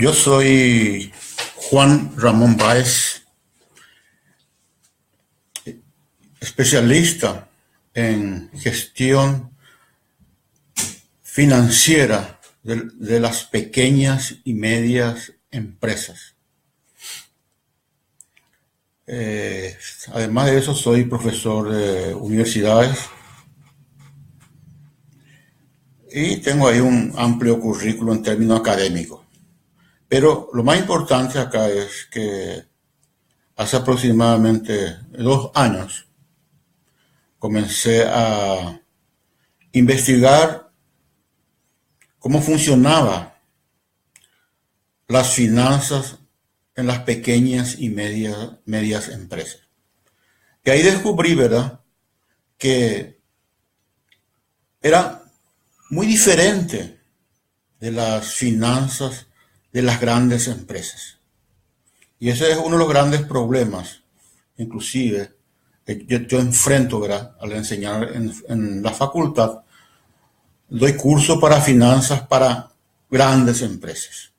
Yo soy Juan Ramón Báez, especialista en gestión financiera de las pequeñas y medias empresas. Además de eso, soy profesor de universidades y tengo ahí un amplio currículo en términos académicos. Pero lo más importante acá es que hace aproximadamente 2 años comencé a investigar cómo funcionaban las finanzas en las pequeñas y medias empresas. Y ahí descubrí, ¿verdad?, que era muy diferente de las finanzas de las grandes empresas. Y ese es uno de los grandes problemas, inclusive, que yo enfrento, ¿verdad?, al enseñar en la facultad. Doy curso para finanzas para grandes empresas.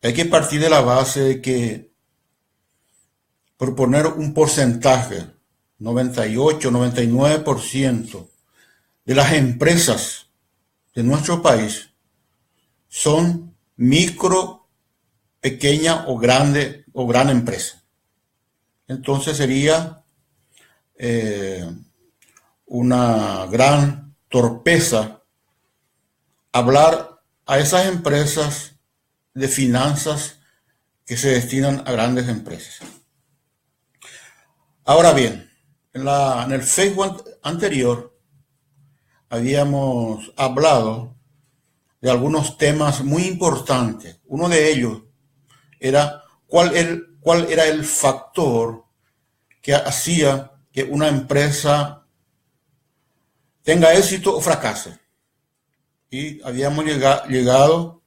Hay que partir de la base de que, por poner un porcentaje, 98, 99% de las empresas de nuestro país son micro, pequeña o gran empresa. Entonces sería una gran torpeza hablar a esas empresas de finanzas que se destinan a grandes empresas. Ahora bien, en el Facebook anterior habíamos hablado de algunos temas muy importantes. Uno de ellos era cuál era el factor que hacía que una empresa tenga éxito o fracase. Y habíamos llegado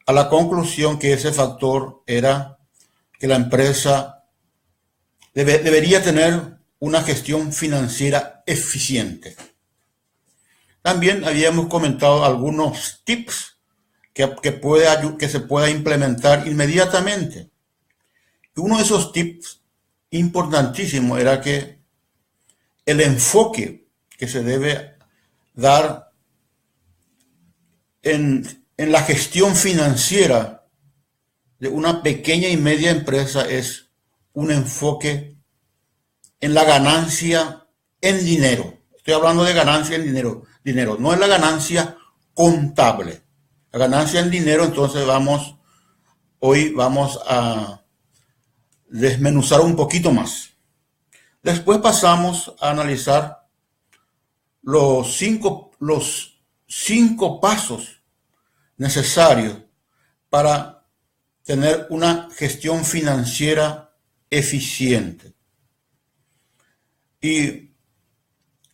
a la conclusión que ese factor era que la empresa debería tener una gestión financiera eficiente. También habíamos comentado algunos tips que se pueda implementar inmediatamente. Y uno de esos tips importantísimos era que el enfoque que se debe dar en la gestión financiera de una pequeña y media empresa es un enfoque en la ganancia en dinero. Estoy hablando de ganancia en dinero, no es la ganancia contable. La ganancia en dinero, entonces hoy vamos a desmenuzar un poquito más. Después pasamos a analizar los cinco pasos necesarios para tener una gestión financiera eficiente. Y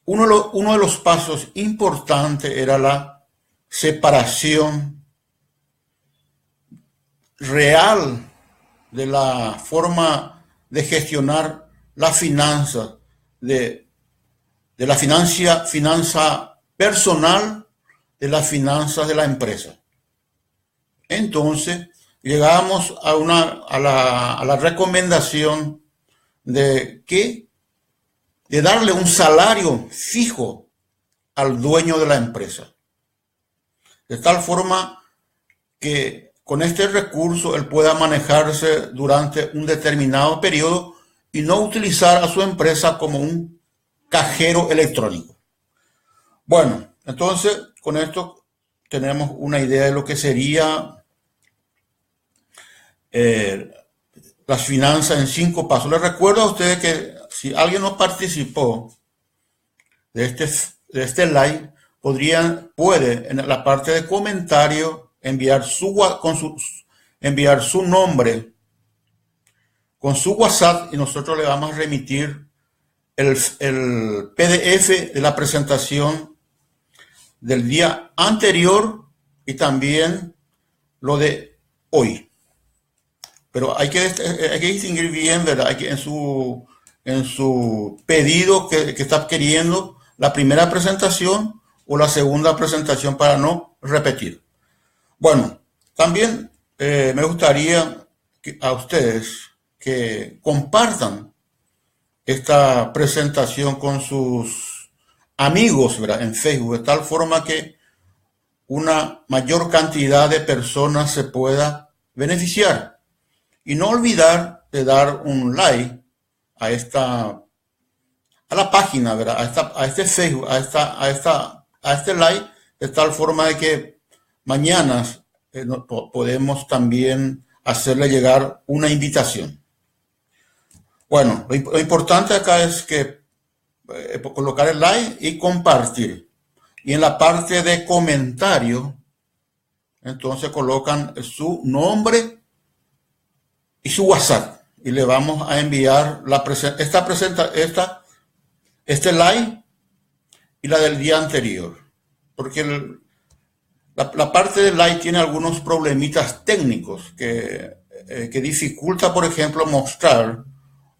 uno de los pasos importantes era la separación real de la forma de gestionar la finanza, de la finanza personal, de las finanzas de la empresa. Entonces, llegamos a la recomendación de darle un salario fijo al dueño de la empresa. De tal forma que con este recurso él pueda manejarse durante un determinado periodo y no utilizar a su empresa como un cajero electrónico. Bueno, entonces con esto tenemos una idea de lo que sería las finanzas en 5 pasos. Les recuerdo a ustedes que si alguien no participó de este live, puede en la parte de comentarios enviar su nombre con su WhatsApp y nosotros le vamos a remitir el PDF de la presentación del día anterior y también lo de hoy. Pero hay que distinguir bien, ¿verdad? Hay que en su pedido que está queriendo la primera presentación o la segunda presentación para no repetir. Bueno, también me gustaría a ustedes que compartan esta presentación con sus amigos, ¿verdad?, en Facebook, de tal forma que una mayor cantidad de personas se pueda beneficiar. Y no olvidar de dar un like a la página, ¿verdad?, a este Facebook, a este like, de tal forma de que mañana podemos también hacerle llegar una invitación. Bueno, lo importante acá es que colocar el like y compartir. Y en la parte de comentario, entonces colocan su nombre y su WhatsApp. Y le vamos a enviar este like y la del día anterior. Porque la parte del like tiene algunos problemitas técnicos que dificulta, por ejemplo, mostrar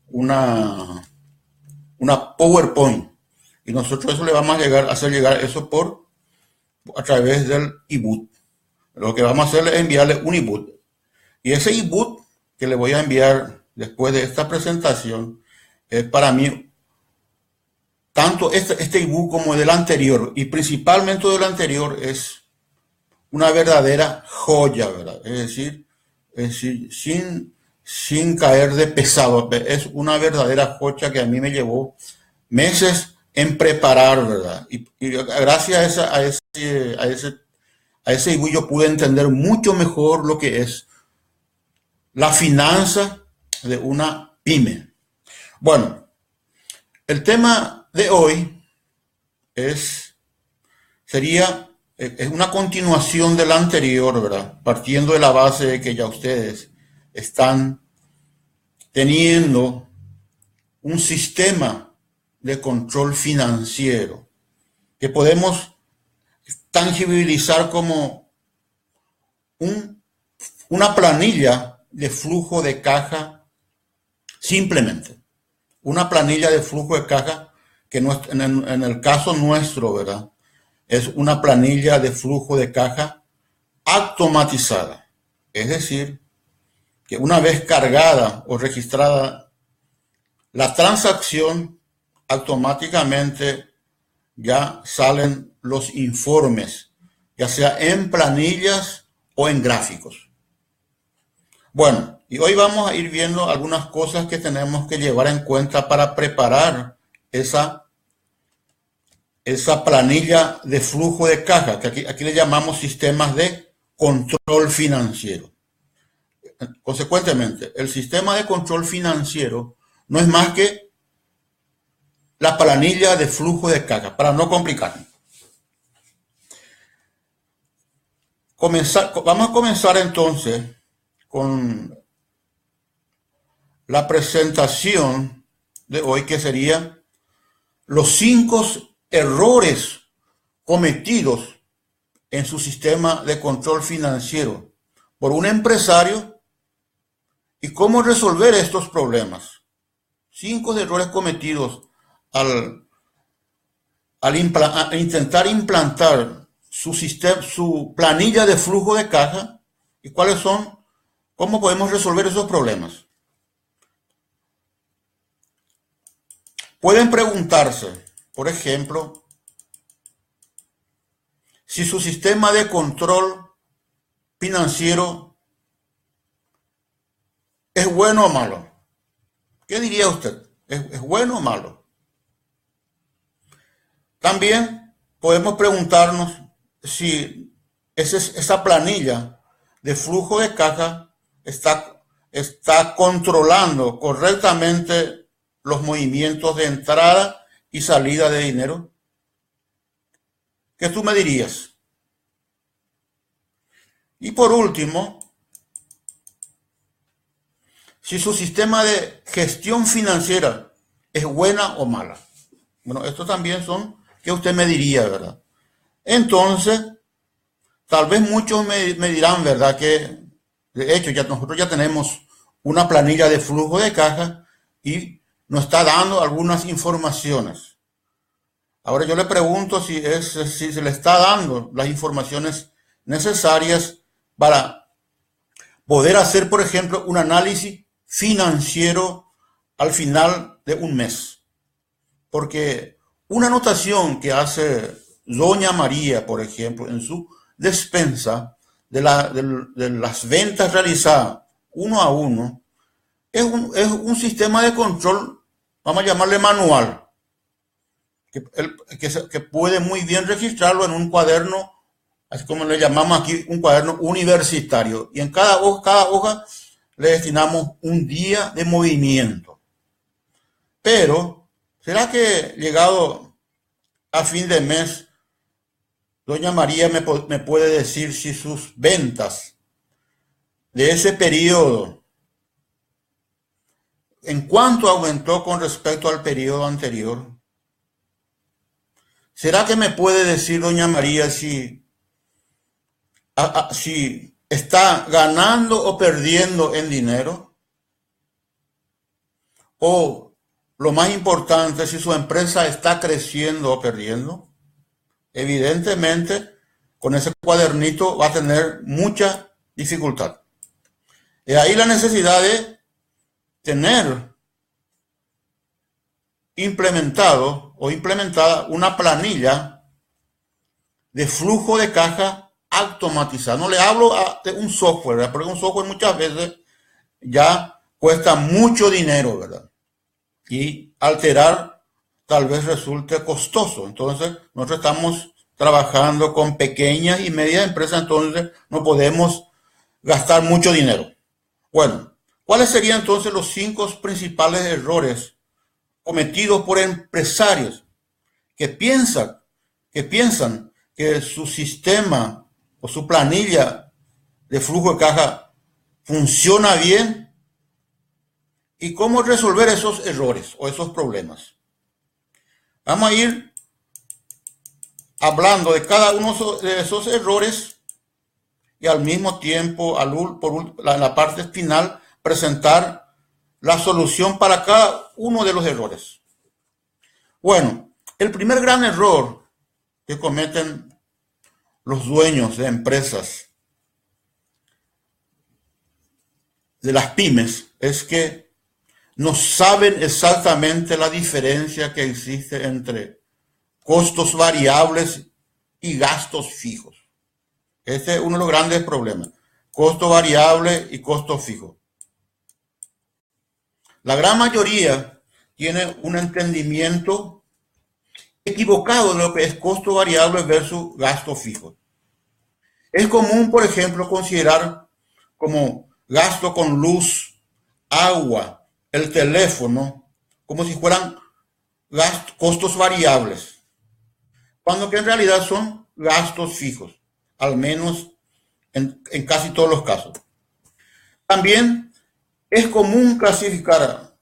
una PowerPoint. Y nosotros eso le vamos a hacer llegar eso a través del ebook. Lo que vamos a hacer es enviarle un ebook. Y ese ebook que le voy a enviar después de esta presentación es para mí, tanto este ebook como del anterior, y principalmente del anterior, es una verdadera joya, ¿verdad? Es decir, sin caer de pesado. Es una verdadera joya que a mí me llevó meses en preparar, ¿verdad? Y gracias a ese ebook yo pude entender mucho mejor lo que es la finanza de una pyme. Bueno, el tema de hoy es una continuación del anterior, ¿verdad? Partiendo de la base de que ya ustedes están teniendo un sistema de control financiero que podemos tangibilizar como una planilla de flujo de caja, simplemente. Una planilla de flujo de caja que en el caso nuestro, ¿verdad?, es una planilla de flujo de caja automatizada. Es decir, que una vez cargada o registrada la transacción, automáticamente ya salen los informes, ya sea en planillas o en gráficos. Bueno, y hoy vamos a ir viendo algunas cosas que tenemos que llevar en cuenta para preparar esa planilla de flujo de caja, que aquí le llamamos sistemas de control financiero. Consecuentemente, el sistema de control financiero no es más que la planilla de flujo de caja, para no complicarnos. Vamos a comenzar entonces con la presentación de hoy, que sería los 5 errores cometidos en su sistema de control financiero por un empresario y cómo resolver estos problemas. 5 errores cometidos al intentar implantar su planilla de flujo de caja, y cómo podemos resolver esos problemas. Pueden preguntarse, por ejemplo, si su sistema de control financiero es bueno o malo. ¿Qué diría usted? ¿Es bueno o malo? También podemos preguntarnos si esa planilla de flujo de caja está controlando correctamente los movimientos de entrada y salida de dinero. ¿Qué tú me dirías? Y por último, si su sistema de gestión financiera es buena o mala. Bueno, esto también ¿qué usted me diría, verdad? Entonces, tal vez muchos me dirán, ¿verdad?, que de hecho nosotros ya tenemos una planilla de flujo de caja y nos está dando algunas informaciones. Ahora yo le pregunto si se le está dando las informaciones necesarias para poder hacer, por ejemplo, un análisis financiero al final de un mes. Porque una anotación que hace Doña María, por ejemplo, en su despensa de las ventas realizadas uno a uno, es un sistema de control, vamos a llamarle manual, que puede muy bien registrarlo en un cuaderno, así como le llamamos aquí, un cuaderno universitario. Y en cada hoja le destinamos un día de movimiento. Pero, ¿será que llegado a fin de mes, Doña María me puede decir si sus ventas de ese periodo, en cuánto aumentó con respecto al periodo anterior? ¿Será que me puede decir Doña María si está ganando o perdiendo en dinero? O lo más importante, si su empresa está creciendo o perdiendo. Evidentemente, con ese cuadernito va a tener mucha dificultad. Y ahí la necesidad de tener implementado o implementada una planilla de flujo de caja automatizada. No le hablo de un software, ¿verdad? Porque un software muchas veces ya cuesta mucho dinero, ¿verdad? Y alterar tal vez resulte costoso. Entonces, nosotros estamos trabajando con pequeñas y medias empresas, entonces no podemos gastar mucho dinero. Bueno, ¿cuáles serían entonces los 5 principales errores cometidos por empresarios que piensan que su sistema o su planilla de flujo de caja funciona bien? ¿Y cómo resolver esos errores o esos problemas? Vamos a ir hablando de cada uno de esos errores y al mismo tiempo, en la parte final, presentar la solución para cada uno de los errores. Bueno, el primer gran error que cometen los dueños de empresas, de las pymes, es que no saben exactamente la diferencia que existe entre costos variables y gastos fijos. Este es uno de los grandes problemas. Costo variable y costo fijo. La gran mayoría tiene un entendimiento equivocado de lo que es costo variable versus gasto fijo. Es común, por ejemplo, considerar como gasto con luz, agua, el teléfono, como si fueran costos variables, cuando que en realidad son gastos fijos, al menos en casi todos los casos. También es común clasificar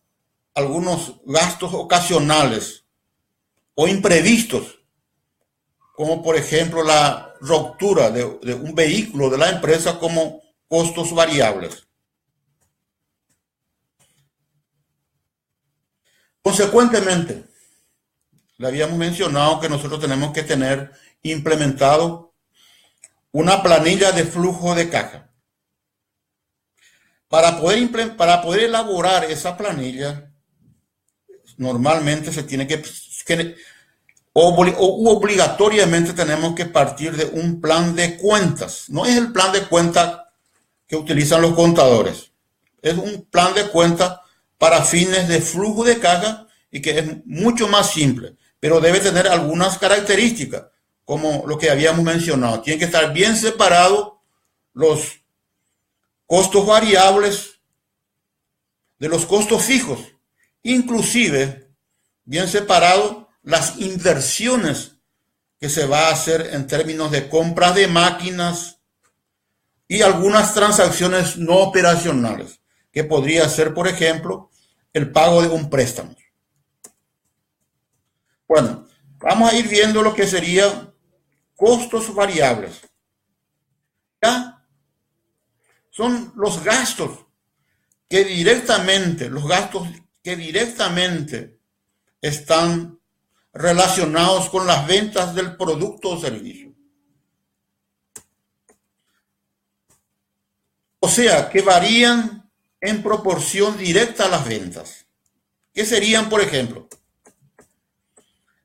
algunos gastos ocasionales o imprevistos, como por ejemplo la ruptura de un vehículo de la empresa, como costos variables. Consecuentemente, le habíamos mencionado que nosotros tenemos que tener implementado una planilla de flujo de caja. Para poder elaborar esa planilla, normalmente se tiene obligatoriamente tenemos que partir de un plan de cuentas. No es el plan de cuentas que utilizan los contadores. Es un plan de cuentas para fines de flujo de caja y que es mucho más simple, pero debe tener algunas características, como lo que habíamos mencionado. Tienen que estar bien separados los costos variables de los costos fijos, inclusive bien separado las inversiones que se va a hacer en términos de compras de máquinas y algunas transacciones no operacionales, que podría ser, por ejemplo, el pago de un préstamo. Bueno, vamos a ir viendo lo que serían costos variables. Ya son los gastos que directamente están relacionados con las ventas del producto o servicio. O sea, que varían en proporción directa a las ventas. ¿Qué serían, por ejemplo?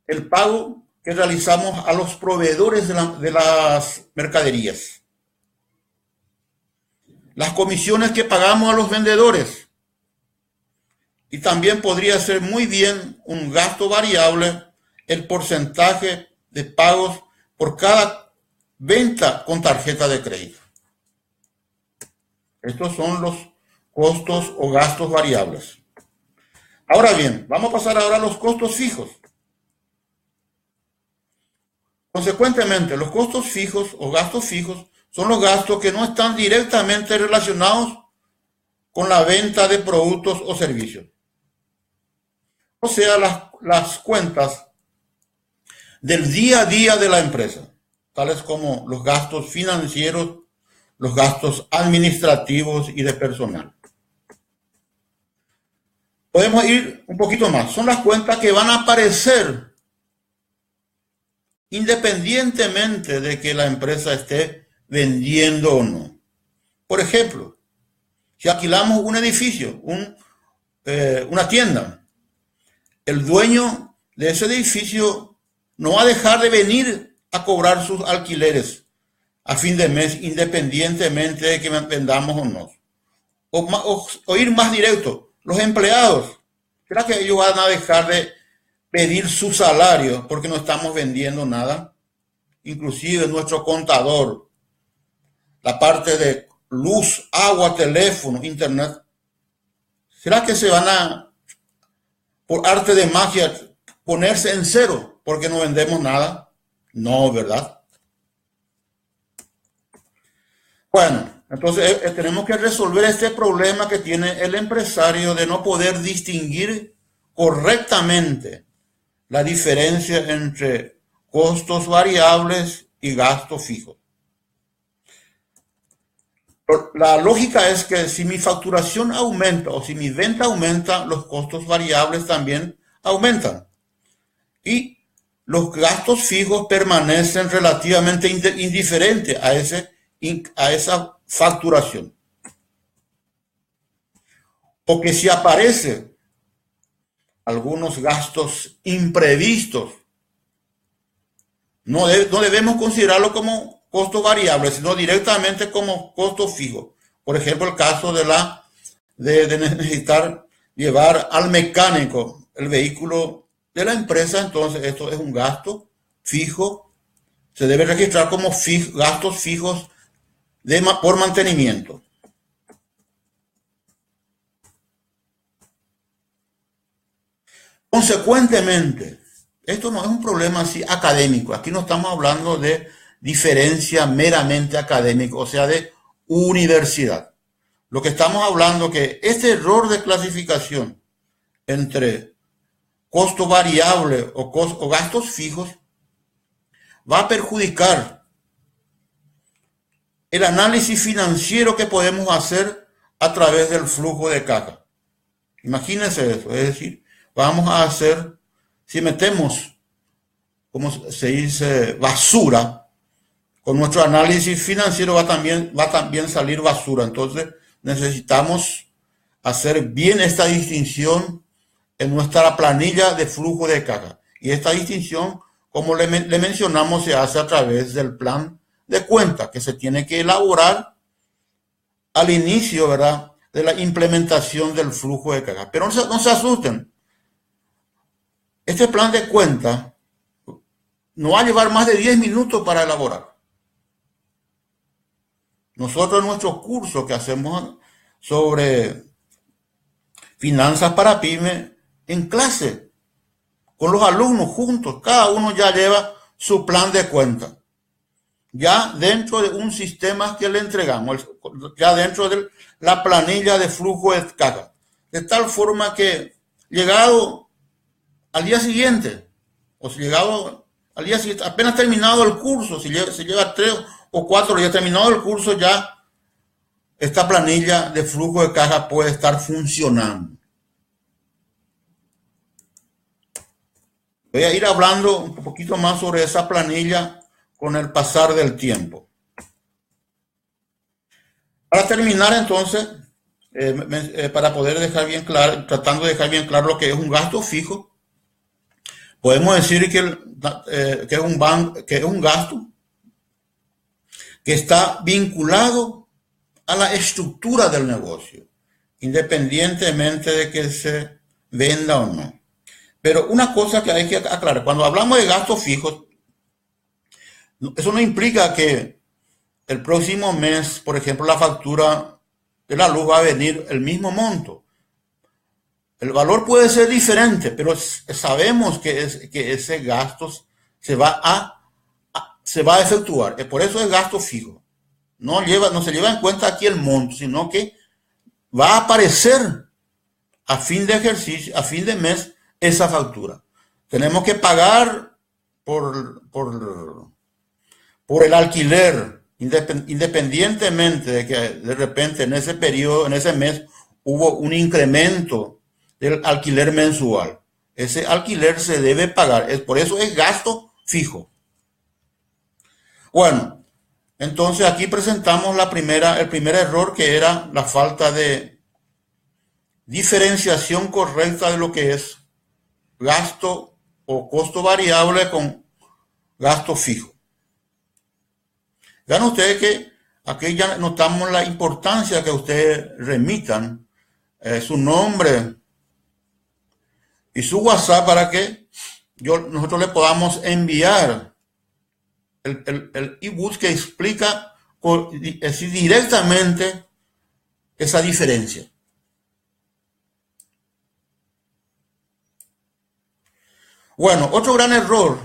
El pago que realizamos a los proveedores de las mercaderías, las comisiones que pagamos a los vendedores, y también podría ser muy bien un gasto variable el porcentaje de pagos por cada venta con tarjeta de crédito. Estos son los costos o gastos variables. Ahora bien, vamos a pasar ahora a los costos fijos. Consecuentemente, los costos fijos o gastos fijos son los gastos que no están directamente relacionados con la venta de productos o servicios. O sea, las cuentas del día a día de la empresa, tales como los gastos financieros, los gastos administrativos y de personal. Podemos ir un poquito más. Son las cuentas que van a aparecer independientemente de que la empresa esté vendiendo o no. Por ejemplo, si alquilamos un edificio, una tienda, el dueño de ese edificio no va a dejar de venir a cobrar sus alquileres a fin de mes, independientemente de que vendamos o no. O ir más directo, los empleados, ¿será que ellos van a dejar de pedir su salario porque no estamos vendiendo nada? Inclusive nuestro contador, la parte de luz, agua, teléfono, internet, ¿será que se van a, por arte de magia, ponerse en cero porque no vendemos nada? No, ¿verdad? Bueno, entonces tenemos que resolver este problema que tiene el empresario de no poder distinguir correctamente la diferencia entre costos variables y gastos fijos. La lógica es que si mi facturación aumenta o si mi venta aumenta, los costos variables también aumentan. Y los gastos fijos permanecen relativamente indiferentes a esa facturación. O que si aparece algunos gastos imprevistos, no debemos considerarlo como costo variable, sino directamente como costo fijo. Por ejemplo, el caso de necesitar llevar al mecánico el vehículo de la empresa, entonces esto es un gasto fijo, se debe registrar como gastos fijos por mantenimiento. Consecuentemente, esto no es un problema así académico. Aquí no estamos hablando de diferencia meramente académica, o sea, de universidad. Lo que estamos hablando es que este error de clasificación entre costo variable o gastos fijos va a perjudicar el análisis financiero que podemos hacer a través del flujo de caja. Imagínense eso, es decir, vamos a hacer, si metemos, como se dice, basura, con nuestro análisis financiero va también salir basura. Entonces necesitamos hacer bien esta distinción en nuestra planilla de flujo de caja. Y esta distinción, como le mencionamos, se hace a través del plan de cuenta que se tiene que elaborar al inicio, ¿verdad?, de la implementación del flujo de caja. Pero no se asusten. Este plan de cuenta no va a llevar más de 10 minutos para elaborar. Nosotros en nuestros cursos que hacemos sobre finanzas para pymes, en clase, con los alumnos juntos, cada uno ya lleva su plan de cuenta. Ya dentro de un sistema que le entregamos, ya dentro de la planilla de flujo de caja. De tal forma que llegado al día siguiente, apenas terminado el curso, si lleva 3 o 4 días terminado el curso, ya esta planilla de flujo de caja puede estar funcionando. Voy a ir hablando un poquito más sobre esa planilla con el pasar del tiempo. Para terminar entonces, para poder dejar bien claro, tratando de dejar bien claro lo que es un gasto fijo, podemos decir que es un gasto que está vinculado a la estructura del negocio, independientemente de que se venda o no. Pero una cosa que hay que aclarar, cuando hablamos de gastos fijos, eso no implica que el próximo mes, por ejemplo, la factura de la luz va a venir el mismo monto. El valor puede ser diferente, pero sabemos que ese gasto se va a efectuar. Por eso es gasto fijo. No se lleva en cuenta aquí el monto, sino que va a aparecer a fin de ejercicio, a fin de mes, esa factura. Tenemos que pagar por el alquiler, independientemente de que de repente en ese periodo, en ese mes, hubo un incremento del alquiler mensual. Ese alquiler se debe pagar, por eso es gasto fijo. Bueno, entonces aquí presentamos el primer error, que era la falta de diferenciación correcta de lo que es gasto o costo variable con gasto fijo. Vean ustedes que aquí ya notamos la importancia que ustedes remitan su nombre y su WhatsApp para que nosotros le podamos enviar el ebook que explica directamente esa diferencia. Bueno, otro gran error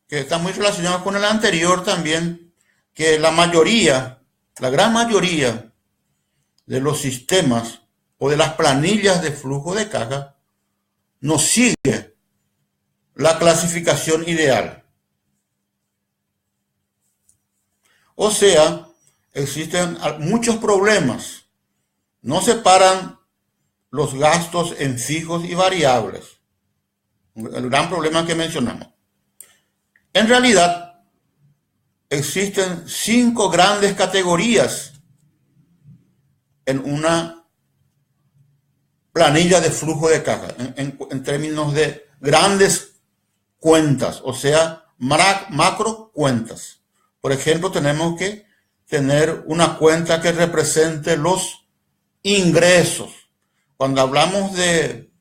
que está muy relacionado con el anterior también, que la gran mayoría de los sistemas o de las planillas de flujo de caja no sigue la clasificación ideal. O sea, existen muchos problemas. No separan los gastos en fijos y variables. El gran problema que mencionamos. En realidad, existen 5 grandes categorías en una planilla de flujo de caja, en términos de grandes cuentas, o sea, macro cuentas. Por ejemplo, tenemos que tener una cuenta que represente los ingresos. Cuando hablamos de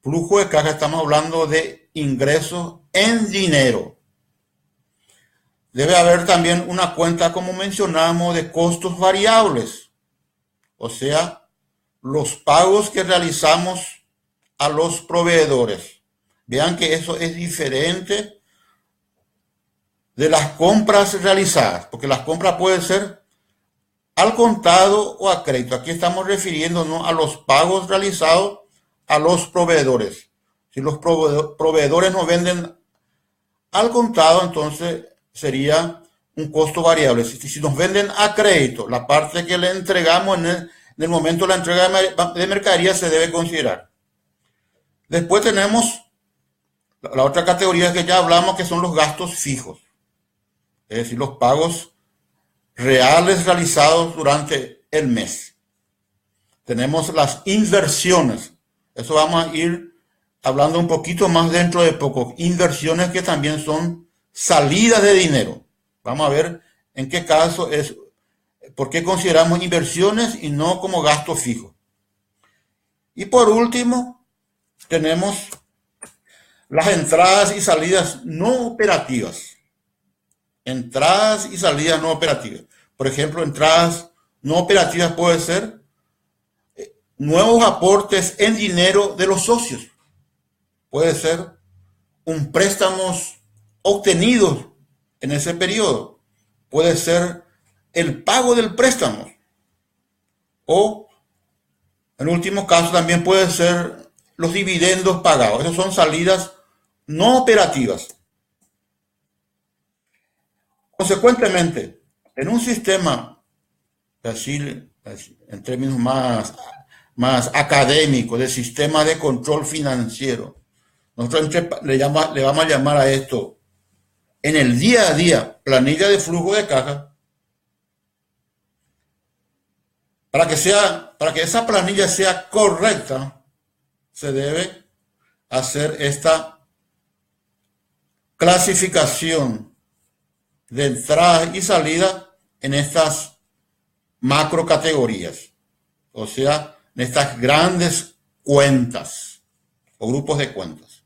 flujo de caja, estamos hablando de ingresos en dinero. Debe haber también una cuenta, como mencionamos, de costos variables, o sea, los pagos que realizamos a los proveedores. Vean que eso es diferente de las compras realizadas, porque las compras pueden ser al contado o a crédito. Aquí estamos refiriéndonos a los pagos realizados a los proveedores. Si los proveedores nos venden al contado, entonces sería un costo variable. Si nos venden a crédito, la parte que le entregamos en el momento de la entrega de mercadería se debe considerar. Después tenemos la otra categoría que ya hablamos, que son los gastos fijos. Es decir, los pagos reales realizados durante el mes. Tenemos las inversiones. Eso vamos a ir hablando un poquito más dentro de poco. Inversiones que también son salidas de dinero. Vamos a ver en qué caso es, por qué consideramos inversiones y no como gasto fijo. Y por último, tenemos las entradas y salidas no operativas. Entradas y salidas no operativas. Por ejemplo, entradas no operativas pueden ser nuevos aportes en dinero de los socios. Puede ser un préstamo obtenido en ese periodo. Puede ser el pago del préstamo. O, en último caso, también puede ser los dividendos pagados. Esas son salidas no operativas. Consecuentemente, en un sistema, así, en términos más académicos, de sistema de control financiero, nosotros le vamos a llamar a esto, en el día a día, planilla de flujo de caja. Para que esa planilla sea correcta, se debe hacer esta clasificación de entrada y salida en estas macro categorías, o sea, en estas grandes cuentas o grupos de cuentas.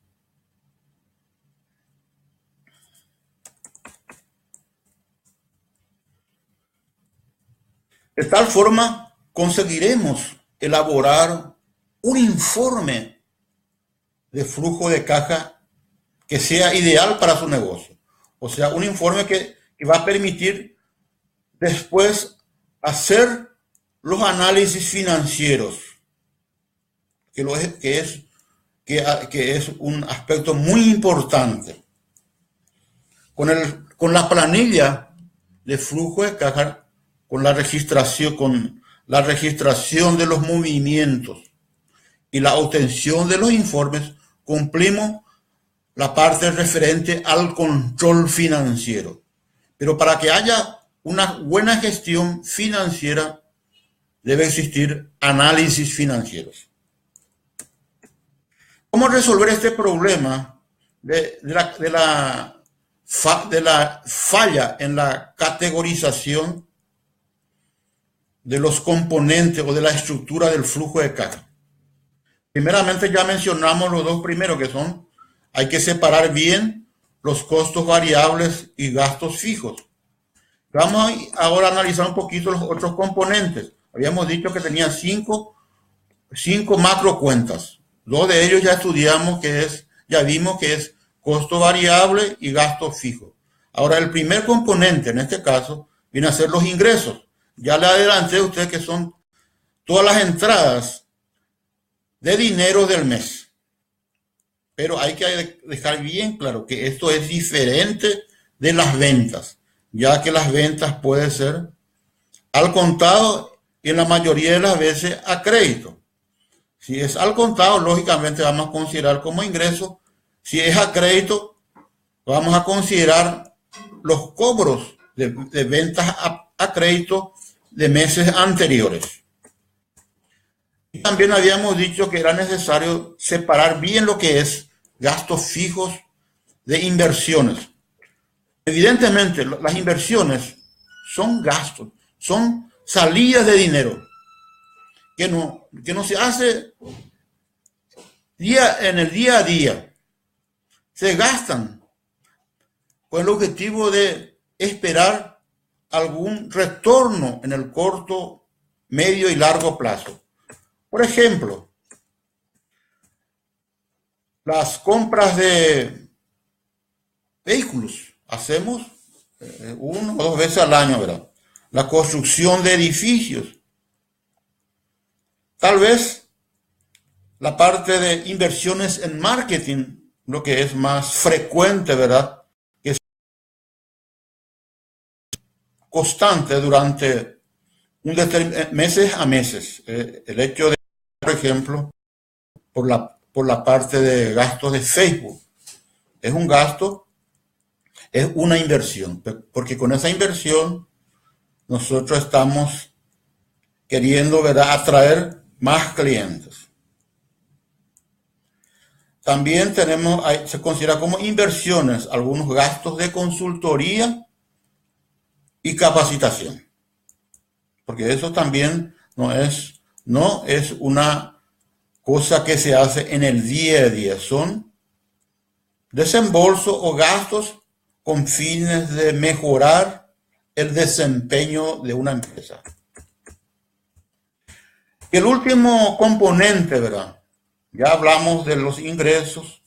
De tal forma, conseguiremos elaborar un informe de flujo de caja que sea ideal para su negocio. O sea, un informe que va a permitir después hacer los análisis financieros, que es un aspecto muy importante. Con la planilla de flujo de caja, con la registración de los movimientos y la obtención de los informes, cumplimos la parte referente al control financiero. Pero para que haya una buena gestión financiera, debe existir análisis financieros. ¿Cómo resolver este problema de la falla en la categorización de los componentes o de la estructura del flujo de caja? Primeramente ya mencionamos los dos primeros, que son, hay que separar bien los costos variables y gastos fijos. Vamos ahora a analizar un poquito los otros componentes. Habíamos dicho que tenía cinco macro cuentas. Dos de ellos ya estudiamos, ya vimos que es costo variable y gasto fijo. Ahora el primer componente, en este caso, viene a ser los ingresos. Ya le adelanté a usted que son todas las entradas de dinero del mes. Pero hay que dejar bien claro que esto es diferente de las ventas, ya que las ventas pueden ser al contado y en la mayoría de las veces a crédito. Si es al contado, lógicamente vamos a considerar como ingreso. Si es a crédito, vamos a considerar los cobros de ventas a crédito de meses anteriores. Y también habíamos dicho que era necesario separar bien lo que es gastos fijos de inversiones. Evidentemente, las inversiones son gastos, son salidas de dinero que no se hace en el día a día. Se gastan con el objetivo de esperar algún retorno en el corto, medio y largo plazo. Por ejemplo, las compras de vehículos hacemos una o dos veces al año, ¿verdad? La construcción de edificios. Tal vez la parte de inversiones en marketing, lo que es más frecuente, ¿verdad? Que es constante durante meses a meses. El hecho de, por ejemplo, por la parte de gastos de Facebook, es un gasto, es una inversión, porque con esa inversión nosotros estamos queriendo, ¿verdad?, atraer más clientes. También se considera como inversiones algunos gastos de consultoría y capacitación, porque eso también no es una cosa que se hace en el día a día, son desembolsos o gastos con fines de mejorar el desempeño de una empresa. Y el último componente, ¿verdad? Ya hablamos de los ingresos,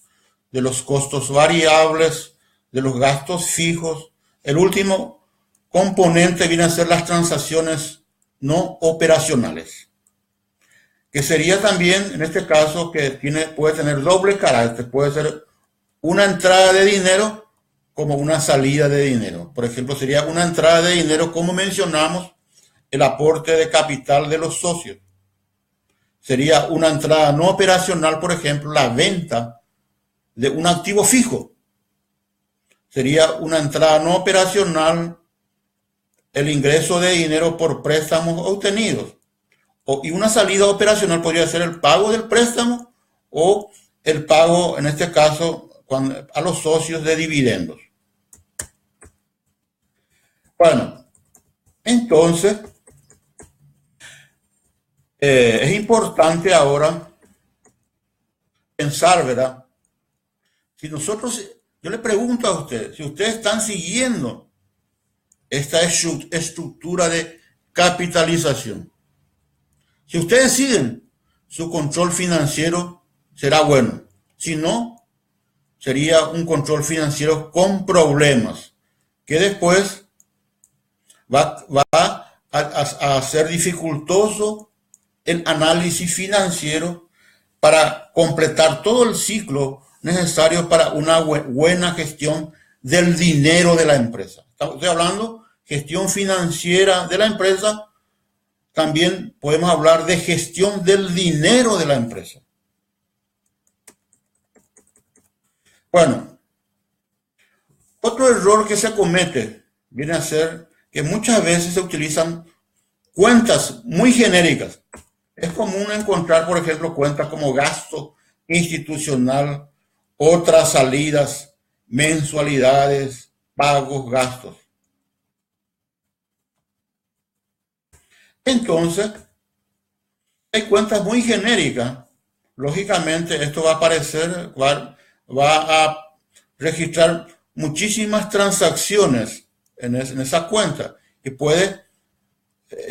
de los costos variables, de los gastos fijos. El último componente viene a ser las transacciones no operacionales, que sería también, en este caso, que puede tener doble carácter. Puede ser una entrada de dinero como una salida de dinero. Por ejemplo, sería una entrada de dinero, como mencionamos, el aporte de capital de los socios. Sería una entrada no operacional, por ejemplo, la venta de un activo fijo. Sería una entrada no operacional el ingreso de dinero por préstamos obtenidos. Y una salida operacional podría ser el pago del préstamo o el pago, en este caso, a los socios de dividendos. Bueno, entonces, es importante ahora pensar, ¿verdad? Si nosotros, yo le pregunto a ustedes, si ustedes están siguiendo esta estructura de capitalización, si ustedes siguen, su control financiero será bueno. Si no, sería un control financiero con problemas, que después va a ser dificultoso el análisis financiero para completar todo el ciclo necesario para una buena gestión del dinero de la empresa. Estoy hablando gestión financiera de la empresa, también podemos hablar de gestión del dinero de la empresa. Bueno, otro error que se comete viene a ser que muchas veces se utilizan cuentas muy genéricas. Es común encontrar, por ejemplo, cuentas como gasto institucional, otras salidas, mensualidades, pagos, gastos. Entonces, hay cuentas muy genéricas. Lógicamente, esto va a aparecer, va a registrar muchísimas transacciones en esa cuenta y puede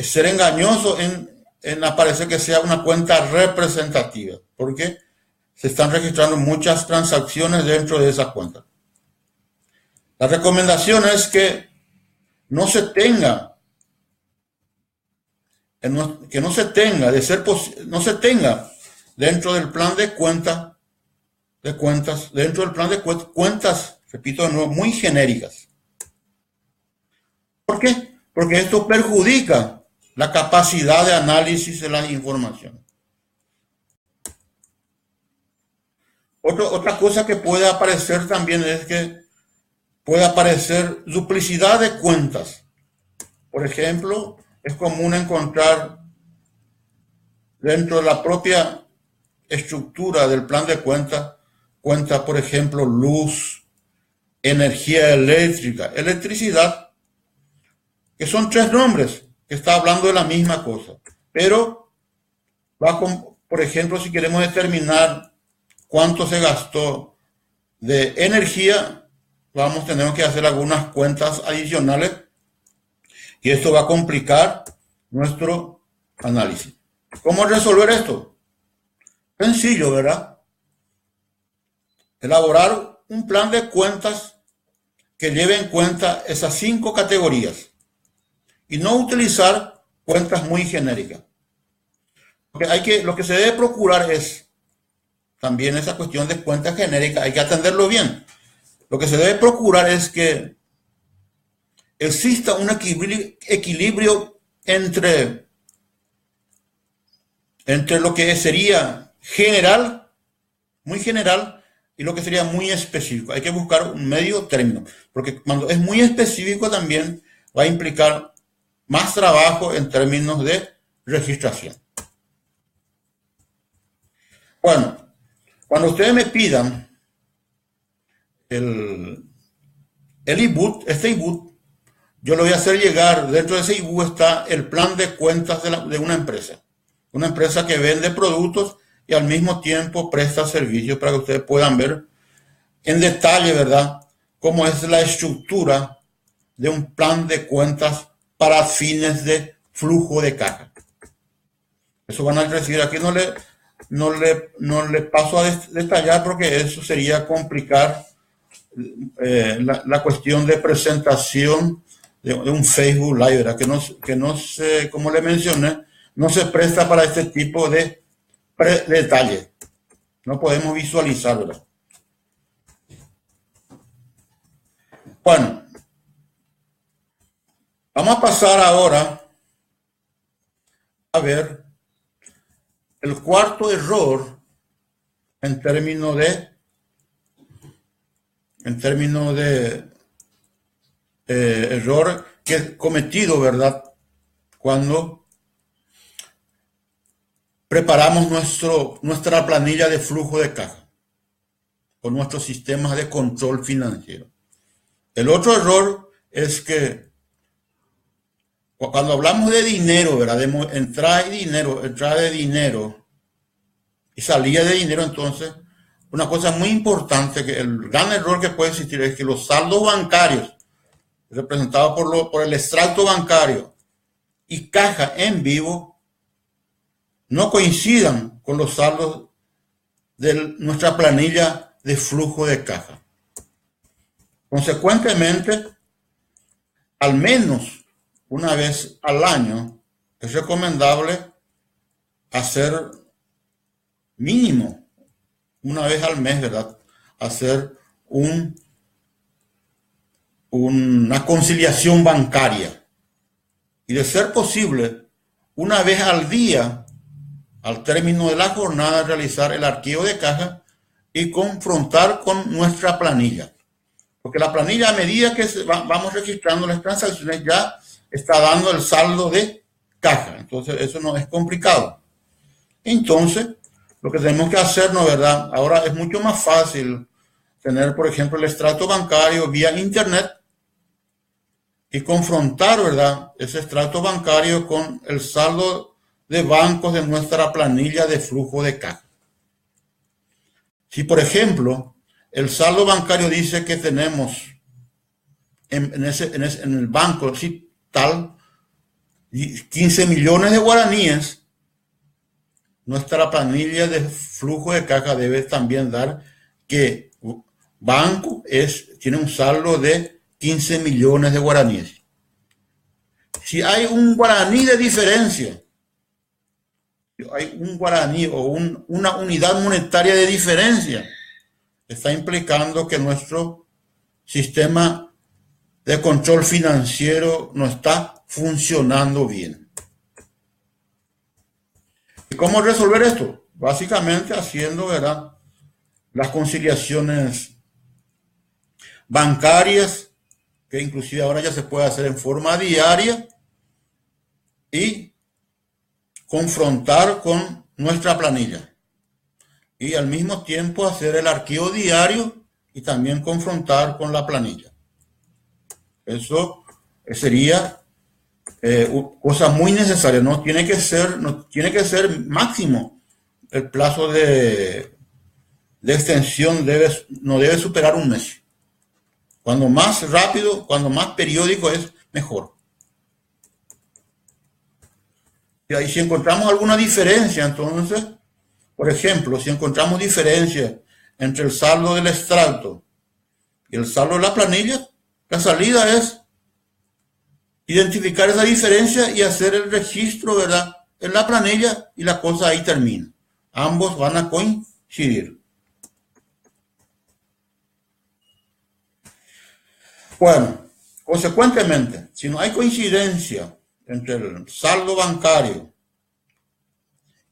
ser engañoso en aparecer que sea una cuenta representativa, porque se están registrando muchas transacciones dentro de esa cuenta. La recomendación es que no se tenga, no se tenga dentro del plan de cuentas, dentro del plan de cuentas, repito de nuevo, muy genéricas. ¿Por qué? Porque esto perjudica la capacidad de análisis de la información. Otra cosa que puede aparecer también es que puede aparecer duplicidad de cuentas. Por ejemplo, es común encontrar dentro de la propia estructura del plan de cuentas, por ejemplo, luz, energía eléctrica, electricidad, que son tres nombres que está hablando de la misma cosa. Pero, por ejemplo, si queremos determinar cuánto se gastó de energía, tenemos que hacer algunas cuentas adicionales y esto va a complicar nuestro análisis. ¿Cómo resolver esto? Sencillo, ¿verdad? Elaborar un plan de cuentas que lleve en cuenta esas 5 categorías y no utilizar cuentas muy genéricas. Lo que se debe procurar es también esa cuestión de cuentas genéricas, hay que atenderlo bien. Lo que se debe procurar es que exista un equilibrio entre lo que sería general, muy general, y lo que sería muy específico. Hay que buscar un medio término, porque cuando es muy específico también va a implicar más trabajo en términos de registración. Bueno, cuando ustedes me pidan el e-book, este e-book, yo lo voy a hacer llegar, dentro de ese e-book está el plan de cuentas de una empresa que vende productos y al mismo tiempo presta servicios para que ustedes puedan ver en detalle, ¿verdad?, cómo es la estructura de un plan de cuentas para fines de flujo de caja. Eso van a recibir aquí, no le paso a detallar porque eso sería complicar la cuestión de presentación de un Facebook Live, ¿verdad? Que no se, como le mencioné, no se presta para este tipo de detalle. No podemos visualizar, ¿verdad? Bueno, vamos a pasar ahora a ver el cuarto error en términos de error que cometido, ¿verdad?, cuando preparamos nuestra planilla de flujo de caja con nuestros sistemas de control financiero. El otro error es que cuando hablamos de dinero, ¿verdad? De entrada de dinero y salida de dinero, entonces, una cosa muy importante, que el gran error que puede existir es que los saldos bancarios, representados por el extracto bancario y caja en vivo, no coincidan con los saldos de nuestra planilla de flujo de caja. Consecuentemente, al menos una vez al año es recomendable hacer mínimo una vez al mes, ¿verdad? Hacer una conciliación bancaria. Y de ser posible, una vez al día, al término de la jornada, realizar el archivo de caja y confrontar con nuestra planilla. Porque la planilla, a medida que vamos registrando las transacciones, ya está dando el saldo de caja. Entonces, eso no es complicado. Entonces, lo que tenemos que hacer, ¿no, verdad? Ahora es mucho más fácil tener, por ejemplo, el extracto bancario vía internet y confrontar, ¿verdad?, ese extracto bancario con el saldo de bancos de nuestra planilla de flujo de caja. Si, por ejemplo, el saldo bancario dice que tenemos en el banco, sí, tal, 15 millones de guaraníes, nuestra planilla de flujo de caja debe también dar que banco tiene un saldo de 15 millones de guaraníes. Si hay un guaraní de diferencia, si hay un guaraní o una unidad monetaria de diferencia, está implicando que nuestro sistema de control financiero no está funcionando bien. ¿Y cómo resolver esto? Básicamente haciendo, ¿verdad?, las conciliaciones bancarias, que inclusive ahora ya se puede hacer en forma diaria, y confrontar con nuestra planilla. Y al mismo tiempo hacer el archivo diario y también confrontar con la planilla. Eso sería cosa muy necesaria. No tiene que ser máximo. El plazo de extensión no debe superar un mes. Cuando más rápido, cuando más periódico es, mejor. Y ahí, si encontramos alguna diferencia, entonces, por ejemplo, si encontramos diferencia entre el saldo del extracto y el saldo de la planilla, la salida es identificar esa diferencia y hacer el registro, ¿verdad?, en la planilla, y la cosa ahí termina. Ambos van a coincidir. Bueno, consecuentemente, si no hay coincidencia entre el saldo bancario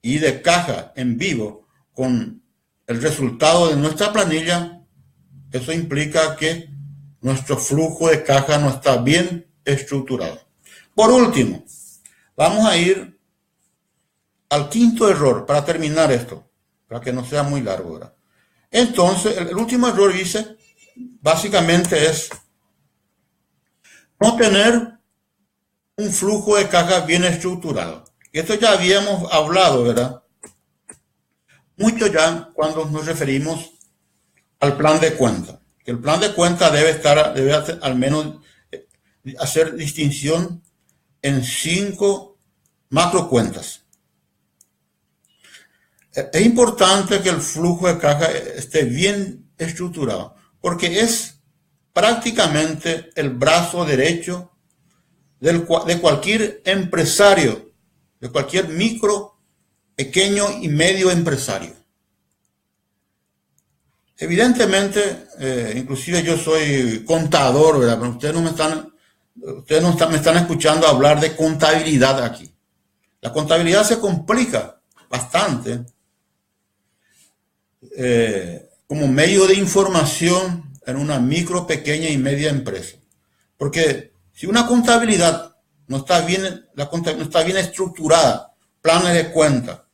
y de caja en vivo con el resultado de nuestra planilla, eso implica que nuestro flujo de caja no está bien estructurado. Por último, vamos a ir al quinto error para terminar esto, para que no sea muy largo, ¿verdad? Entonces, el último error, dice, básicamente es no tener un flujo de caja bien estructurado. Esto ya habíamos hablado, ¿verdad?, mucho ya cuando nos referimos al plan de cuenta. Que el plan de cuenta debe hacer, al menos hacer distinción en 5 macrocuentas. Es importante que el flujo de caja esté bien estructurado, porque es prácticamente el brazo derecho de cualquier empresario, de cualquier micro, pequeño y medio empresario. Evidentemente, inclusive yo soy contador, ¿verdad?, pero ustedes no me están escuchando hablar de contabilidad aquí. La contabilidad se complica bastante como medio de información en una micro, pequeña y media empresa. Porque si una contabilidad no está bien estructurada, planes de cuenta,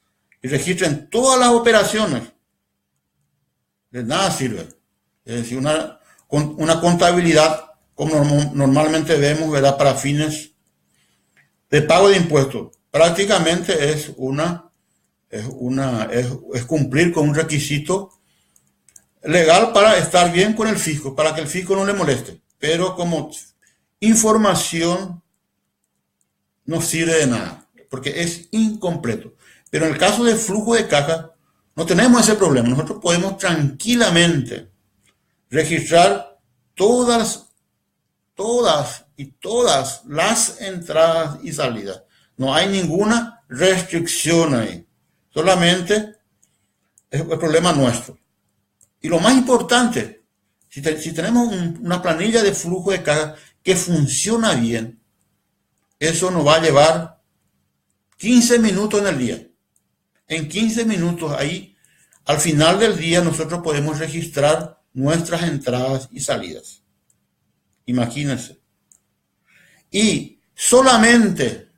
y registren todas las operaciones, de nada sirve. Es decir, una contabilidad, como normalmente vemos, ¿verdad?, para fines de pago de impuestos, prácticamente es cumplir con un requisito legal para estar bien con el fisco, para que el fisco no le moleste. Pero como información no sirve de nada, porque es incompleto. Pero en el caso de flujo de caja, no tenemos ese problema. Nosotros podemos tranquilamente registrar todas las entradas y salidas. No hay ninguna restricción ahí. Solamente es el problema nuestro. Y lo más importante, si tenemos una planilla de flujo de caja que funciona bien, eso nos va a llevar 15 minutos en el día. En 15 minutos ahí, al final del día, nosotros podemos registrar nuestras entradas y salidas. Imagínense. Y solamente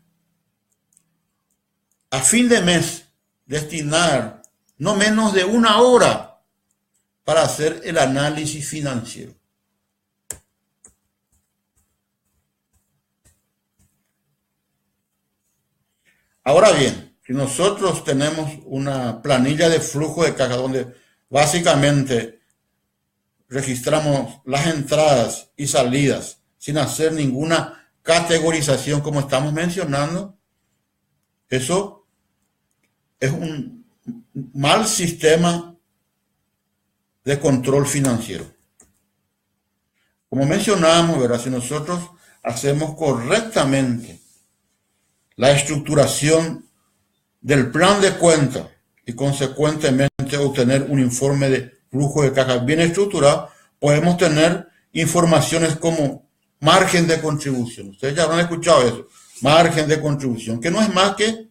a fin de mes destinar no menos de 1 hora para hacer el análisis financiero. Ahora bien, si nosotros tenemos una planilla de flujo de caja donde básicamente registramos las entradas y salidas sin hacer ninguna categorización como estamos mencionando, eso es un mal sistema de control financiero. Como mencionamos, ¿verdad?, si nosotros hacemos correctamente la estructuración del plan de cuenta y consecuentemente obtener un informe de flujo de caja bien estructurado, podemos tener informaciones como margen de contribución. Ustedes ya habrán escuchado eso, margen de contribución, que no es más que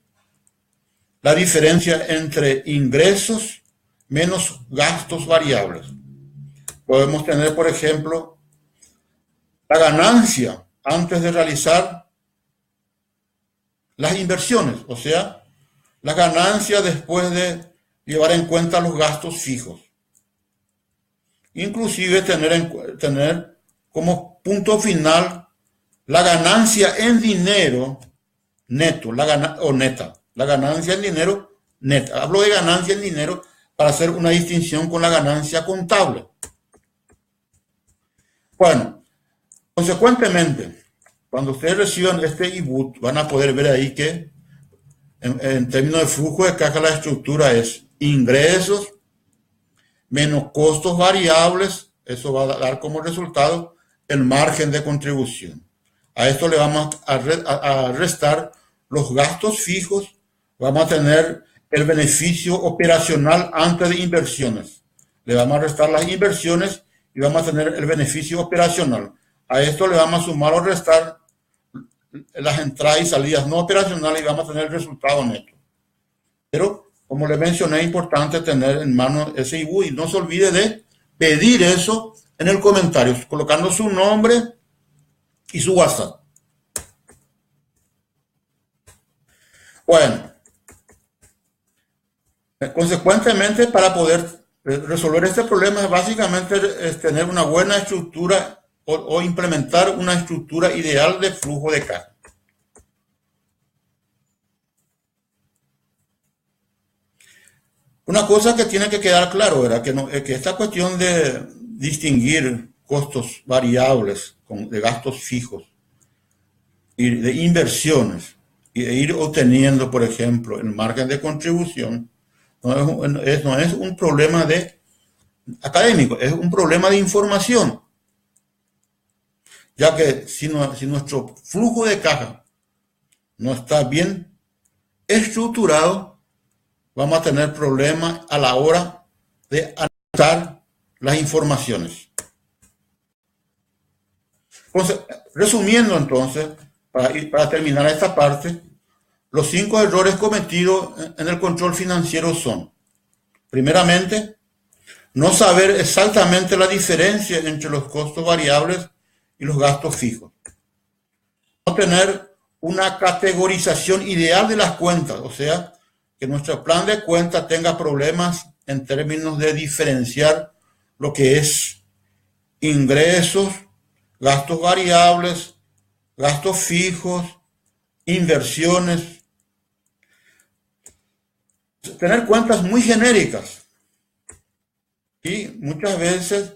la diferencia entre ingresos menos gastos variables. Podemos tener, por ejemplo, la ganancia antes de realizar las inversiones, o sea, la ganancia después de llevar en cuenta los gastos fijos. Inclusive tener como punto final la ganancia en dinero neto, neta. La ganancia en dinero neta. Hablo de ganancia en dinero para hacer una distinción con la ganancia contable. Bueno, consecuentemente, cuando ustedes reciban este ebook, van a poder ver ahí que en términos de flujo de caja la estructura es ingresos menos costos variables. Eso va a dar como resultado el margen de contribución. A esto le vamos a restar los gastos fijos. Vamos a tener el beneficio operacional antes de inversiones. Le vamos a restar las inversiones y vamos a tener el beneficio operacional. A esto le vamos a sumar o restar las entradas y salidas no operacionales y vamos a tener el resultado neto. Pero, como les mencioné, es importante tener en mano ese ebook y no se olvide de pedir eso en el comentario, colocando su nombre y su WhatsApp. Bueno, consecuentemente, para poder resolver este problema, básicamente es tener una buena estructura o implementar una estructura ideal de flujo de caja. Una cosa que tiene que quedar claro era que esta cuestión de distinguir costos variables de gastos fijos y de inversiones y de ir obteniendo, por ejemplo, el margen de contribución, no es un problema académico, es un problema de información. Ya que si nuestro flujo de caja no está bien estructurado, vamos a tener problemas a la hora de analizar las informaciones. Entonces, resumiendo entonces, para terminar esta parte, los 5 errores cometidos en el control financiero son, primeramente, no saber exactamente la diferencia entre los costos variables y los gastos fijos. No tener una categorización ideal de las cuentas, o sea, que nuestro plan de cuenta tenga problemas en términos de diferenciar lo que es ingresos, gastos variables, gastos fijos, inversiones. Tener cuentas muy genéricas y muchas veces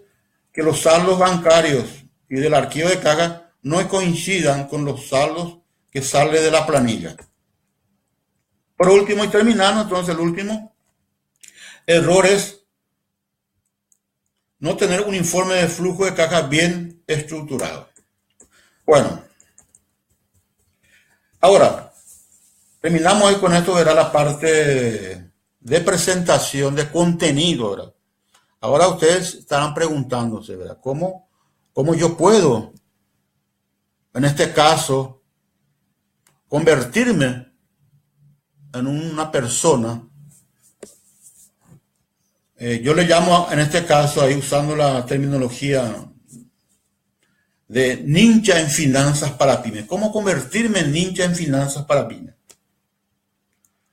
que los saldos bancarios y del archivo de caja no coincidan con los saldos que sale de la planilla. Por último, y terminando, entonces el último error es no tener un informe de flujo de caja bien estructurado. Bueno, ahora terminamos ahí con esto, verá la parte de presentación de contenido, ¿verdad? Ahora ustedes estarán preguntándose, ¿verdad? ¿Cómo yo puedo, en este caso, convertirme en una persona? Yo le llamo, en este caso, ahí usando la terminología de ninja en finanzas para pymes. ¿Cómo convertirme en ninja en finanzas para pymes?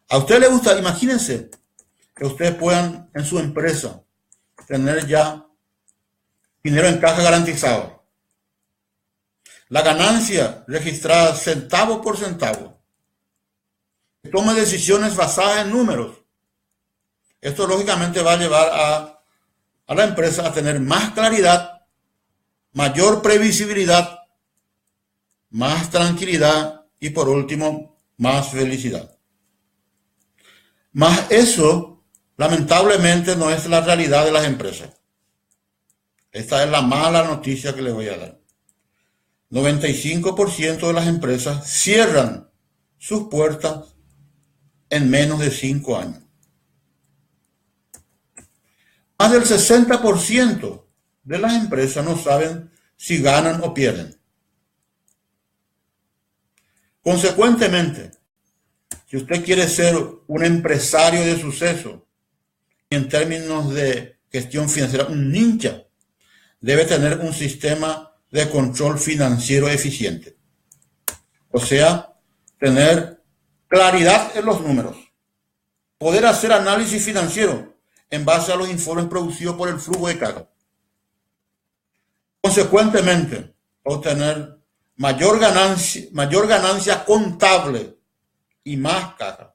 A usted le gusta, imagínense que ustedes puedan en su empresa tener ya dinero en caja garantizado. La ganancia registrada centavo por centavo. Tome decisiones basadas en números. Esto lógicamente va a llevar a la empresa a tener más claridad, mayor previsibilidad, más tranquilidad y por último, más felicidad. Más eso, lamentablemente, no es la realidad de las empresas. Esta es la mala noticia que les voy a dar. 95% de las empresas cierran sus puertas en menos de 5 años. Más del 60% de las empresas no saben si ganan o pierden. Consecuentemente, si usted quiere ser un empresario de suceso, en términos de gestión financiera, un ninja, debe tener un sistema de control financiero eficiente. O sea, tener claridad en los números, poder hacer análisis financiero en base a los informes producidos por el flujo de caja. Consecuentemente, obtener mayor ganancia contable y más caja.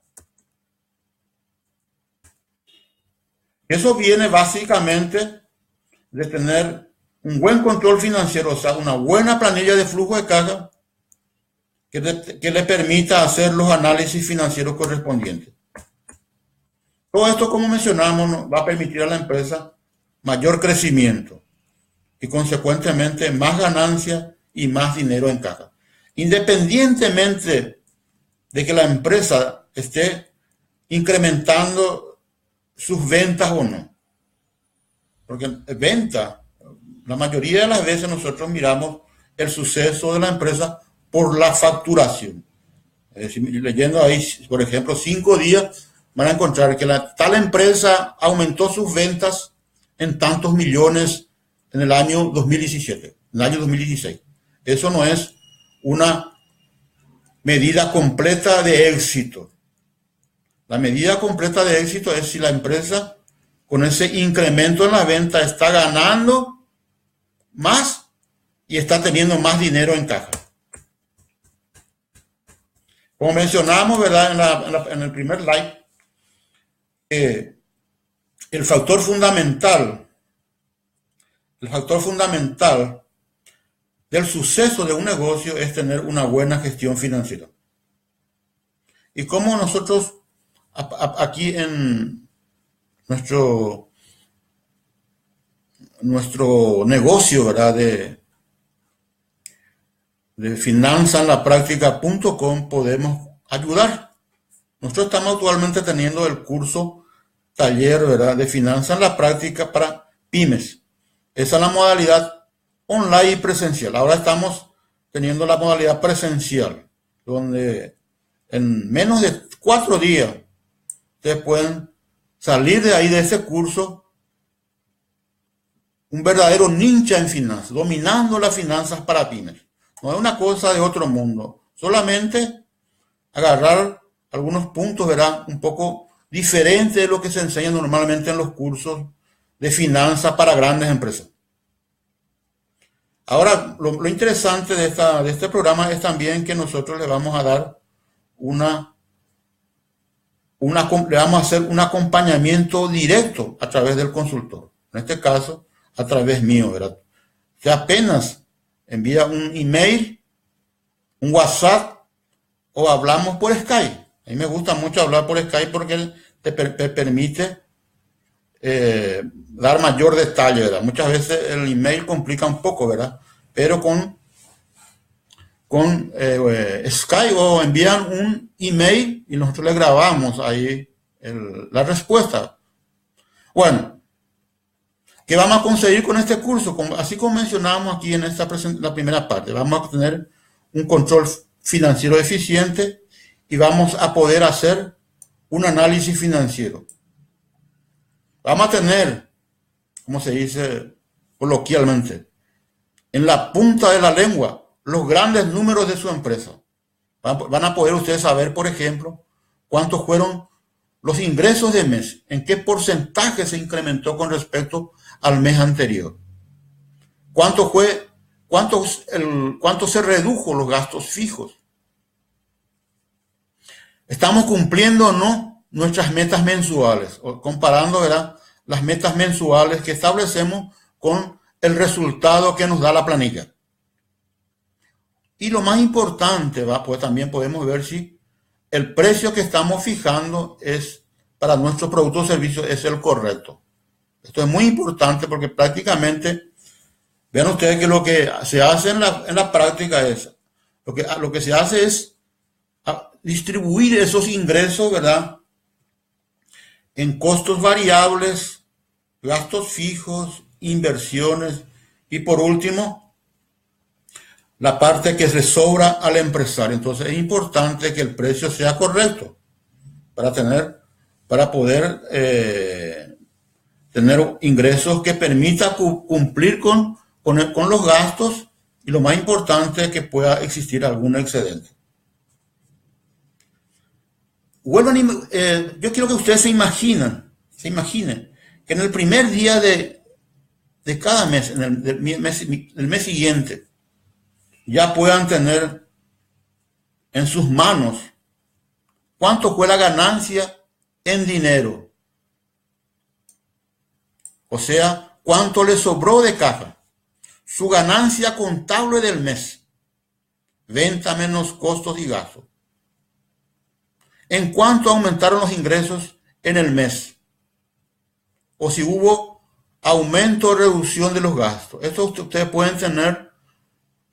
Eso viene básicamente de tener un buen control financiero, o sea, una buena planilla de flujo de caja que le permita hacer los análisis financieros correspondientes. Todo esto, como mencionamos, va a permitir a la empresa mayor crecimiento y consecuentemente más ganancia y más dinero en caja. Independientemente de que la empresa esté incrementando sus ventas o no. Porque venta, la mayoría de las veces nosotros miramos el suceso de la empresa por la facturación. Es decir, leyendo ahí, por ejemplo, 5 días, van a encontrar que tal empresa aumentó sus ventas en tantos millones en el año 2017, en el año 2016. Eso no es una medida completa de éxito. La medida completa de éxito es si la empresa, con ese incremento en la venta, está ganando más y está teniendo más dinero en caja. Como mencionamos, ¿verdad? En el primer slide, el factor fundamental del suceso de un negocio es tener una buena gestión financiera. Y como nosotros aquí en nuestro negocio, ¿verdad? de finanzaenlapráctica.com podemos ayudar. Nosotros estamos actualmente teniendo el curso taller, ¿verdad? De finanzas en la práctica para pymes. Esa es la modalidad online y presencial. Ahora estamos teniendo la modalidad presencial, donde en menos de 4 días ustedes pueden salir de ahí, de ese curso, un verdadero ninja en finanzas, dominando las finanzas para pymes. No es una cosa de otro mundo. Solamente agarrar algunos puntos, ¿verdad? Un poco diferente de lo que se enseña normalmente en los cursos de finanzas para grandes empresas. Ahora, lo interesante de este programa es también que nosotros le vamos a dar le vamos a hacer un acompañamiento directo a través del consultor. En este caso, a través mío, ¿verdad? Que apenas envía un email, un WhatsApp o hablamos por Skype. A mí me gusta mucho hablar por Skype porque te permite dar mayor detalle, ¿verdad? Muchas veces el email complica un poco, ¿verdad? Pero con Skype o envían un email y nosotros le grabamos ahí la respuesta. Bueno, ¿qué vamos a conseguir con este curso? Así como mencionamos aquí en la primera parte, vamos a tener un control financiero eficiente y vamos a poder hacer un análisis financiero. Vamos a tener, como se dice coloquialmente, en la punta de la lengua los grandes números de su empresa. Van a poder ustedes saber, por ejemplo, cuántos fueron los ingresos de mes, en qué porcentaje se incrementó con respecto al mes anterior, cuánto se redujo los gastos fijos, estamos cumpliendo o no nuestras metas mensuales, comparando, ¿verdad?, las metas mensuales que establecemos con el resultado que nos da la planilla. Y lo más importante, pues también podemos ver si el precio que estamos fijando para nuestro producto o servicio es el correcto. Esto es muy importante porque prácticamente, vean ustedes que lo que se hace en la práctica es, lo que se hace es distribuir esos ingresos, ¿verdad?, en costos variables, gastos fijos, inversiones y por último, la parte que le sobra al empresario. Entonces es importante que el precio sea correcto para poder tener ingresos que permita cumplir con los gastos y lo más importante, que pueda existir algún excedente. Yo quiero que ustedes se imaginen que en el primer día de cada mes, en el mes siguiente, ya puedan tener en sus manos cuánto fue la ganancia en dinero. O sea, cuánto le sobró de caja. Su ganancia contable del mes. Venta menos costos y gastos. En cuánto aumentaron los ingresos en el mes. O si hubo aumento o reducción de los gastos. Esto ustedes pueden tener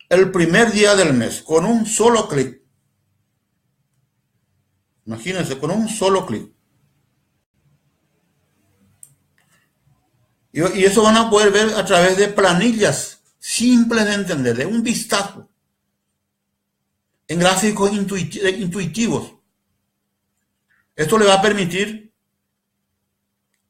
el primer día del mes, con un solo clic. Imagínense, con un solo clic. Y eso van a poder ver a través de planillas simples de entender, de un vistazo, en gráficos intuitivos. Esto le va a permitir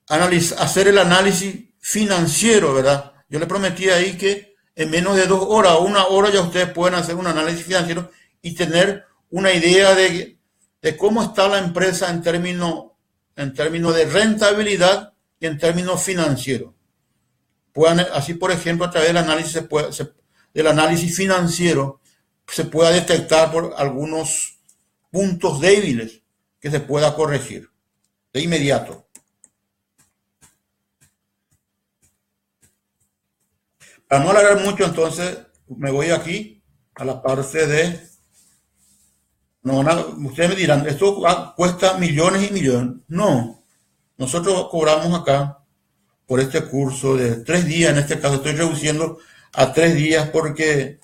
hacer el análisis financiero, ¿verdad? Yo le prometí ahí que en menos de 2 horas o 1 hora ya ustedes pueden hacer un análisis financiero y tener una idea de cómo está la empresa en términos de rentabilidad y en términos financieros. Así, por ejemplo, a través del análisis financiero se pueda detectar por algunos puntos débiles que se pueda corregir de inmediato. Para no alargar mucho, entonces me voy aquí a la parte de... ustedes me dirán, esto cuesta millones y millones. No, nosotros cobramos acá por este curso de 3 días. En este caso estoy reduciendo a 3 días porque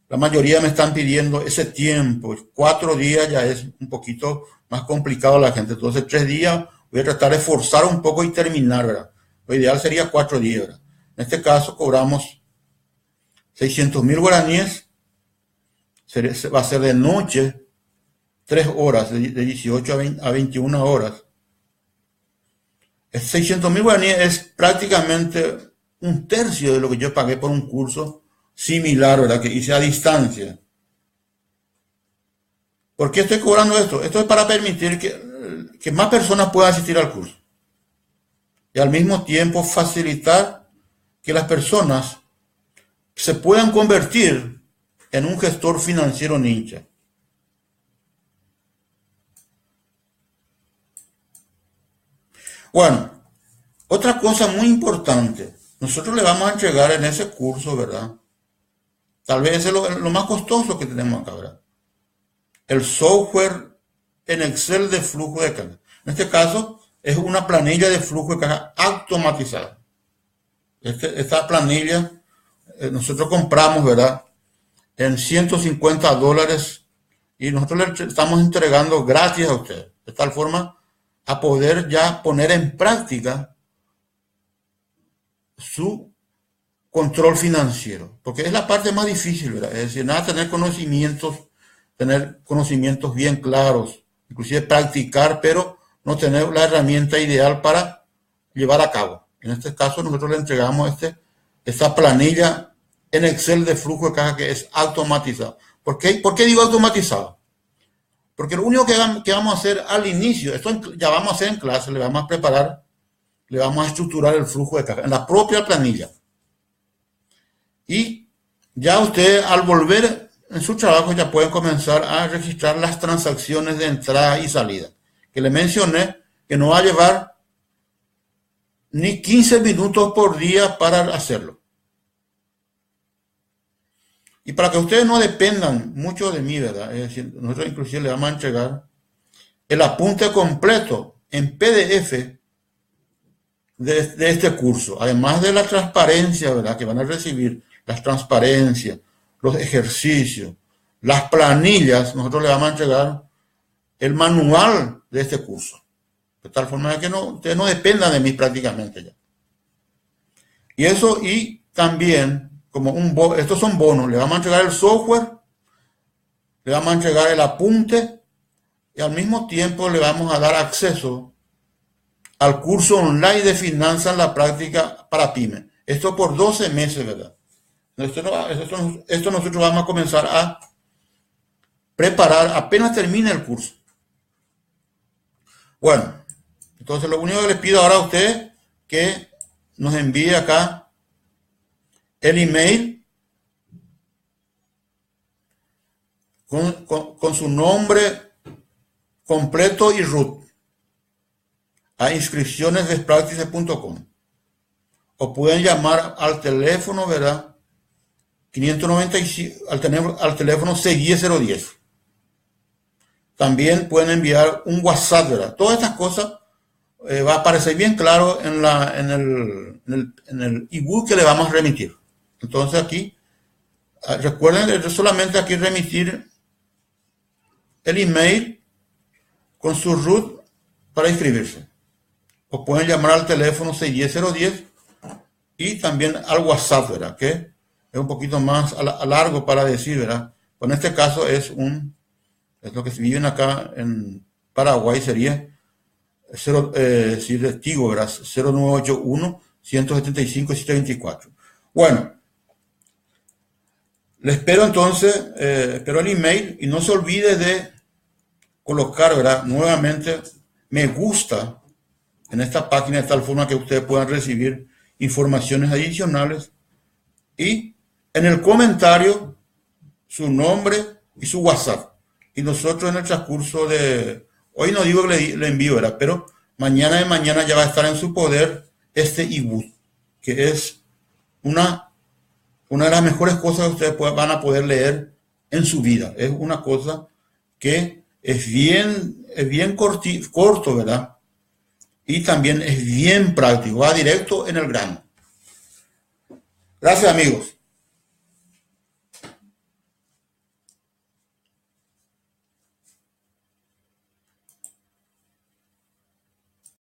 la mayoría me están pidiendo ese tiempo. 4 días ya es un poquito más complicado a la gente. Entonces 3 días voy a tratar de forzar un poco y terminar, ¿verdad? Lo ideal sería 4 días, ¿verdad? En este caso cobramos 600.000 guaraníes, va a ser de noche, 3 horas, de 18 a 21 horas. 600.000 guaraníes es prácticamente 1/3 de lo que yo pagué por un curso similar, ¿verdad?, que hice a distancia. ¿Por qué estoy cobrando esto? Esto es para permitir que más personas puedan asistir al curso. Y al mismo tiempo facilitar que las personas se puedan convertir en un gestor financiero ninja. Bueno, otra cosa muy importante. Nosotros le vamos a entregar en ese curso, ¿verdad? Tal vez es lo más costoso que tenemos acá, ¿verdad? El software en Excel de flujo de caja. En este caso, es una planilla de flujo de caja automatizada. Esta planilla nosotros compramos, ¿verdad? En $150 y nosotros le estamos entregando gratis a usted. De tal forma a poder ya poner en práctica su control financiero. Porque es la parte más difícil, ¿verdad? Es decir, nada, tener conocimientos bien claros, inclusive practicar, pero no tener la herramienta ideal para llevar a cabo. En este caso nosotros le entregamos esta planilla en Excel de flujo de caja que es automatizado. ¿Por qué digo automatizado? Porque lo único que vamos a hacer al inicio, esto ya vamos a hacer en clase, le vamos a preparar, le vamos a estructurar el flujo de caja en la propia planilla. Y ya usted al volver en su trabajo ya pueden comenzar a registrar las transacciones de entrada y salida. Que le mencioné que no va a llevar ni 15 minutos por día para hacerlo. Y para que ustedes no dependan mucho de mí, ¿verdad? Es decir, nosotros inclusive le vamos a entregar el apunte completo en PDF de este curso. Además de la transparencia, ¿verdad? Que van a recibir las transparencias, los ejercicios, las planillas, nosotros le vamos a entregar el manual de este curso. De tal forma que ustedes no dependan de mí prácticamente ya. Y eso, y también, estos son bonos, le vamos a entregar el software, le vamos a entregar el apunte y al mismo tiempo le vamos a dar acceso al curso online de finanzas en la práctica para pymes. Esto por 12 meses, ¿verdad? Esto nosotros vamos a comenzar a preparar apenas termine el curso. Bueno, entonces lo único que les pido ahora a ustedes que nos envíe acá el email con su nombre completo y root a inscripcionesbestpractices.com, o pueden llamar al teléfono, ¿verdad? 595, al teléfono 610. También pueden enviar un WhatsApp, ¿verdad? Todas estas cosas va a aparecer bien claro en el ebook que le vamos a remitir. Entonces aquí, recuerden solamente aquí remitir el email con su root para inscribirse. O pueden llamar al teléfono 610 y también al WhatsApp, ¿verdad? Que es un poquito más a largo para decir, ¿verdad? Pues en este caso es lo que viven acá en Paraguay sería Tigo, ¿verdad? 0981 175 724. Bueno, le espero entonces, espero el email y no se olvide de colocar, ¿verdad? Nuevamente me gusta en esta página de tal forma que ustedes puedan recibir informaciones adicionales y en el comentario su nombre y su WhatsApp. Y nosotros en el transcurso de hoy no digo que le envío, ¿verdad? Pero mañana ya va a estar en su poder este ebook, que es una de las mejores cosas que ustedes van a poder leer en su vida. Es una cosa que es bien corto, ¿verdad? Y también es bien práctico, va directo en el grano. Gracias, amigos.